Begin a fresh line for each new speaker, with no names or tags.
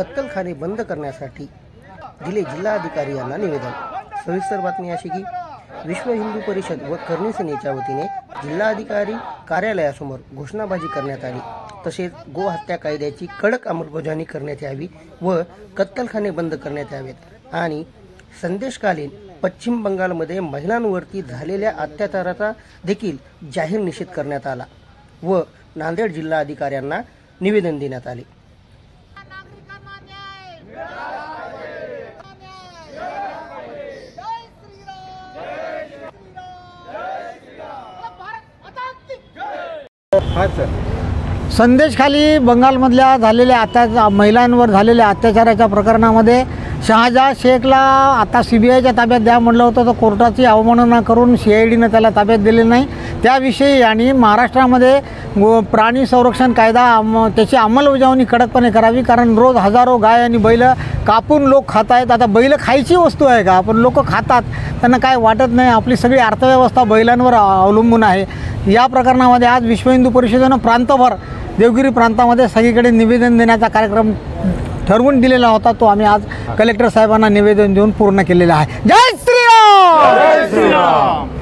कत्तलखाने बंद करण्यासाठी दिले जिल्हाधिकारी यांना निवेदन। सविस्तर बातमी अशी की विश्व हिंदू परिषद व करणी सेनेच्या वतीने जिल्हाधिकारी कार्यालयासमोर घोषणाबाजी करण्यात आली। तसेच गोहत्या कायद्याची कडक अंमलबजावणी करण्यात यावी व कत्तलखाने बंद करण्यात यावेत आणि संदेशकालीन पश्चिम बंगालमध्ये महिलांवरती झालेल्या अत्याचाराचा देखील जाहीर निषेध करण्यात आला व नांदेड जिल्हाधिकाऱ्यांना निवेदन देण्यात आले।
संदेशखाली बंगालमधल्या झालेल्या महिलांवर झालेल्या अत्याचाराच्या प्रकरणामध्ये शहाजा शेखला आता सीबीआयच्या ताब्यात द्या म्हटलं होतं, तर कोर्टाची अवमानना करून सीआयडीनं त्याला ताब्यात दिले नाही। त्याविषयी आणि महाराष्ट्रामध्ये प्राणी संरक्षण कायदा त्याची अंमलबजावणी कडकपणे करावी, कारण रोज हजारो गाय आणि बैल कापून लोक खात आहेत। आता बैल खायची वस्तू आहे का? पण लोक खातात, त्यांना काय वाटत नाही। आपली सगळी अर्थव्यवस्था बैलांवर अवलंबून आहे। या प्रकरणामध्ये आज विश्व हिंदू परिषदेनं प्रांतभर देवगिरी प्रांतामध्ये सगळीकडे निवेदन देण्याचा कार्यक्रम ठरवून दिलेला होता। तो आम्ही आज कलेक्टर साहेबांना निवेदन देऊन पूर्ण केलेला आहे। जय श्रीराम।